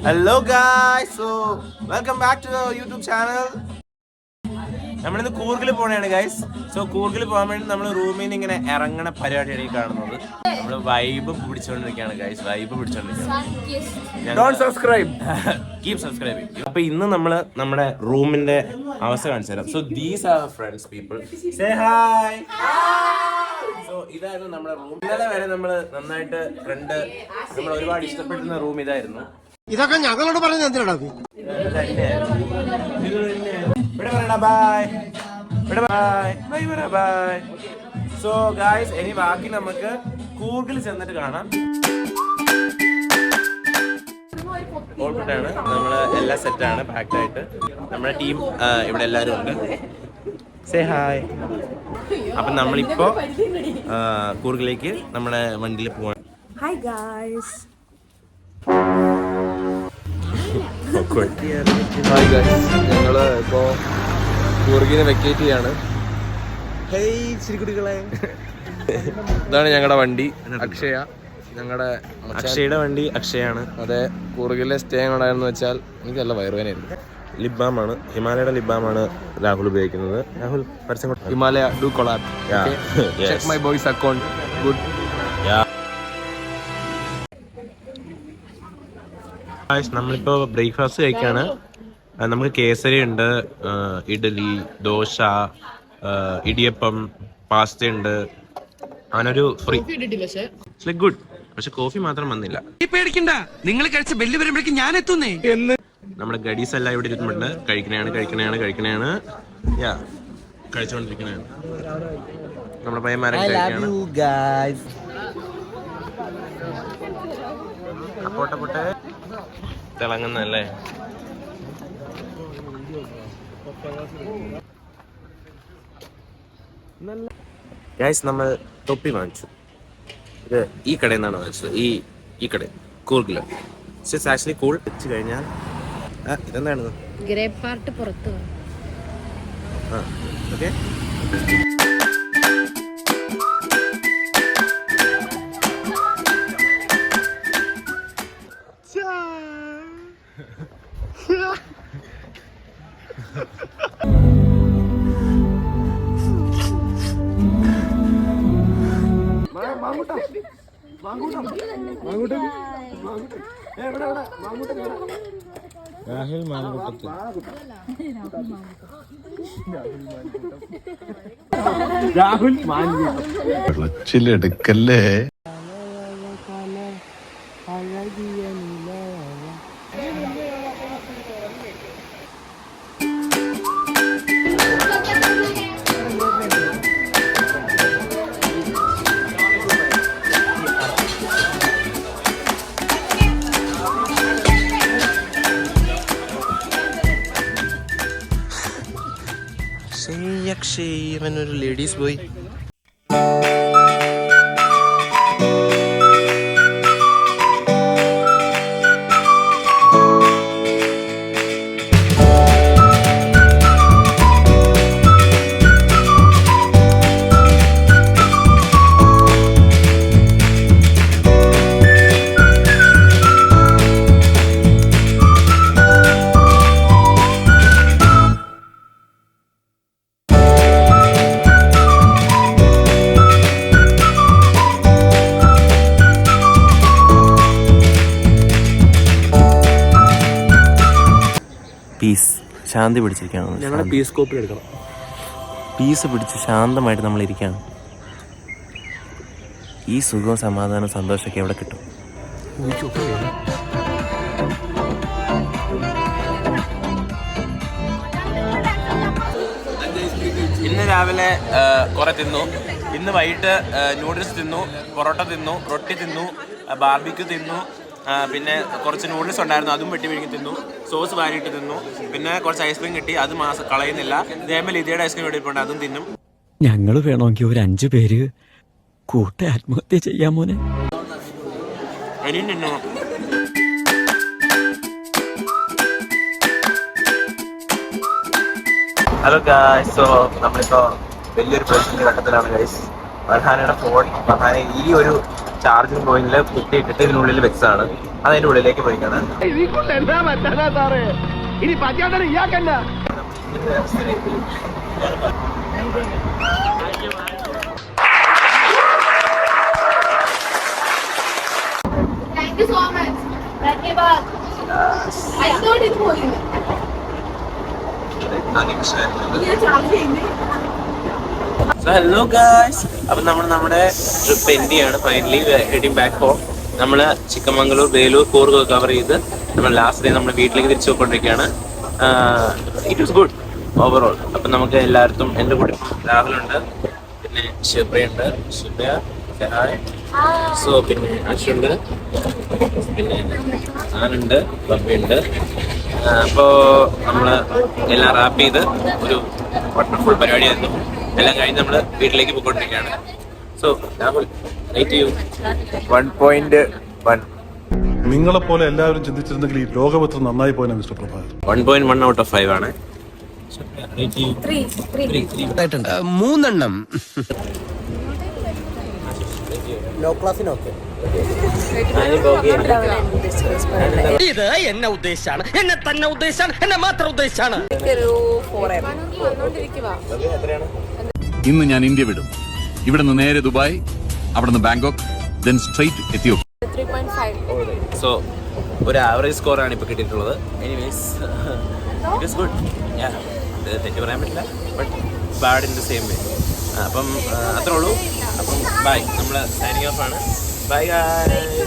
Hello guys, so welcome back to the YouTube channel. നമ്മളിന്ന് കൂർഗിൽ പോകണയാണ് guys. So കൂർഗിൽ പോകാൻ വേണ്ടി നമ്മൾ റൂമിൽ നിന്ന് ഇങ്ങനെ ഇറങ്ങണ പരിപാടിയാണ് ഈ കാണുന്നത്. നമ്മൾ വൈബ് പിടിച്ചോണ്ടിരിക്കുകയാണ് ഗൈസ്, വൈബ് പിടിച്ചോണ്ടിരിക്കുകയാണ്. അപ്പൊ ഇന്ന് നമ്മള് നമ്മുടെ റൂമിന്റെ അവസ്ഥ കാണിച്ചു തരാം. So these are friends people, say hi. So ഇതായിരുന്നു നമ്മുടെ റൂം. ഇന്നലെ വരെ നമ്മള് നന്നായിട്ട് ഫ്രണ്ട് നമ്മൾ ഒരുപാട് ഇഷ്ടപ്പെട്ടിരുന്ന റൂം ഇതായിരുന്നു. ഇതൊക്കെ ഞങ്ങളോട് പറഞ്ഞ എന്തിനാ? സോ ഗായ്സ്, ഇനി ബാക്കി നമുക്ക് കൂർഗിൽ ചെന്നിട്ട് കാണാം. ഓൾപ്പിട്ടാണ് നമ്മള് എല്ലാം സെറ്റാണ്, പാക്ഡ് ആയിട്ട്. നമ്മുടെ ടീം ഇവിടെ എല്ലാവരും ഉണ്ട്. Say hi. അപ്പം നമ്മളിപ്പോ കൂർഗിലേക്ക് നമ്മുടെ വണ്ടിയിൽ പോവാണ്. Hi guys. ഞങ്ങള് ഇപ്പോ കൂർഗിനെ വെക്കേറ്റ് ചെയ്യാണ്. ഇതാണ് ഞങ്ങളുടെ വണ്ടി, അക്ഷയ. ഞങ്ങളുടെ അക്ഷയുടെ വണ്ടി അക്ഷയാണ്. അതെ, കൂർഗിലെ സ്റ്റേ എങ്ങനെയാണെന്ന് വെച്ചാൽ എനിക്ക് നല്ല വയറുവേനായിരുന്നു. ലിബാമാണ്, ഹിമാലയയുടെ ലിബാമാണ് രാഹുൽ ഉപയോഗിക്കുന്നത്. രാഹുൽ പരസ്യം Himalaya do collab. Check my boys account. Good. നമ്മളിപ്പോ ബ്രേക്ക്ഫാസ്റ്റ് കഴിക്കാണ്. നമുക്ക് കേസരി ഉണ്ട്, ഇഡലി, ദോശ, ഇടിയപ്പം, പാസ്ത ഉണ്ട്. അങ്ങനൊരു ഫ്രീ ഗുഡ്. പക്ഷെ കോഫി മാത്രം വന്നില്ല. പേടിക്കണ്ട, നിങ്ങൾ കഴിച്ച ബെല്ല് വരുമ്പോഴേക്കും ഞാൻ എത്തുന്നേ എന്ന്. നമ്മുടെ ഗഡീസ് എല്ലാം ഇവിടെ ഇരുന്നുണ്ട്. കഴിക്കണയാണ് കഴിച്ചുകൊണ്ടിരിക്കണയാണ്. നമ്മുടെ പയ്യന്മാരൊക്കെ കഴിക്കാണ്. പൊട്ടെ തിളങ്ങുന്നല്ലേ. ഗൈസ്, നമ്മൾ തൊപ്പി വാങ്ങിച്ചു. ഇത് ഈ കടയിൽ നിന്നാണ് വാങ്ങിച്ചത്. ഈ കട കൂർഗില്. It's actually cool. വെച്ച് കഴിഞ്ഞാൽ ഇതെന്താണ് ഗ്രേ പാർട്ട് പുറത്ത്. ഓക്കെ. രാഹുൽ മാനകുട്ടത്ത്. രാഹുൽ വിളച്ചിലെടുക്കല്ലേ. ഇവനൊരു ലേഡീസ് ബോയ്. പീസ് ശാന്തി പിടിച്ചിരിക്കുകയാണ്. ഞങ്ങളുടെ പീസ് കോപ്പി എടുക്കണം. പീസ് പിടിച്ച് ശാന്തമായിട്ട് നമ്മൾ ഇരിക്കുകയാണ്. ഈ സുഖവും സമാധാനവും സന്തോഷമൊക്കെ എവിടെ കിട്ടും? ഇന്ന് രാവിലെ കുറെ തിന്നു. ഇന്ന് വൈകിട്ട് നൂഡിൽസ് തിന്നു, പൊറോട്ട തിന്നു, റൊട്ടി തിന്നു, ബാർബിക്യൂ തിന്നു. പിന്നെ കുറച്ച് നൂഡിൽസ് ഉണ്ടായിരുന്നു, അതും വെട്ടി വിഴുങ്ങി തിന്നു. സോസ് വാരിയിട്ട് തിന്നു. പിന്നെ കുറച്ച് ഐസ്ക്രീം കിട്ടി, അത് കളയുന്നില്ല. ഇതേപോലെ ലിതിയുടെ ഐസ്ക്രീം വെട്ടിയിട്ടുണ്ട്, അതും തിന്നും. ഞങ്ങൾ വേണമെങ്കിൽ ഒരു 5 പേര് കൂട്ട ആത്മഹത്യ ചെയ്യാൻ മോനെ. ഹലോ ഗായ്സ്, സോ നമ്മളിപ്പോ വലിയൊരു പ്രശ്നത്തിന്റെ ഘട്ടത്തിലാണ് ഗൈസ്. ഫർഹാനയുടെ ഫോൺ, ഫർഹാനെ ഈ ഒരു ചാർജിങ് പോയിന്റിൽ കുത്തിയിട്ടിട്ട് ഇതിനുള്ളിൽ വെച്ചതാണ്. അത് അതിന്റെ ഉള്ളിലേക്ക് പോയിക്കാണ്. Thank you so much. Dhanyawad. I thought it was you. Hello guys, അപ്പം നമ്മൾ നമ്മുടെ ട്രിപ്പ് എൻഡ് ചെയ്യാണ്. Finally heading back home. നമ്മൾ ചിക്കമംഗളൂർ, വേലൂർ, കൂർഗ് കവർ ചെയ്ത് നമ്മൾ ലാസ്റ്റ് ഡേ നമ്മുടെ വീട്ടിലേക്ക് തിരിച്ചു പോയിക്കൊണ്ടിരിക്കുകയാണ്. It was good overall. അപ്പം നമുക്ക് എല്ലായിടത്തും എൻ്റെ കൂടെ രാഹുലുണ്ട്, പിന്നെ ഷിബ്രയുണ്ട്, ഷിബ്ര, സഹായ്, സോ പിന്നെ അശുണ്ട്, പിന്നെ ഞാനുണ്ട്, ബബ്ബയുണ്ട്. അപ്പോൾ നമ്മൾ എല്ലാം റാപ്പ് ചെയ്ത് ഒരു വണ്ടർഫുൾ പരിപാടിയായിരുന്നു. എല്ലാം കഴിഞ്ഞ് നമ്മൾ വീട്ടിലേക്ക് പോയിക്കൊണ്ടിരിക്കുകയാണ്. സോ രാഹുൽ, 1.1 നിങ്ങളെപ്പോലെ എല്ലാവരും ചിന്തിച്ചിരുന്നെങ്കിൽ ഈ ലോകം എത്ര നന്നായി പോയെന്ന് മിസ്റ്റർ പ്രഭാകർ. 1.1 out of 5 ആണ്. 3 ഇത് എന്നെ ഉദ്ദേശാണ്, എന്നെ തന്നെ ഉദ്ദേശാണ്, എന്നെ മാത്രം ഉദ്ദേശാണ്. ഇന്ന് ഞാൻ ഇന്ത്യ വിടും. ഇവിടെ നിന്ന് നേരെ ദുബായ്, അവിടെ നിന്ന് Bangkok, then straight Ethiopia. 3.5. So ഒരു ആവറേജ് സ്കോറാണ് ഇപ്പോൾ കിട്ടിയിട്ടുള്ളത്. Anyways it is good. തെറ്റ് പറയാൻ പറ്റില്ല, but bad in the same way. അപ്പം അത്രേ ഉള്ളൂ. അപ്പം ബൈ. നമ്മൾ സൈനിങ് ഓഫ് ആണ്. Bye guys.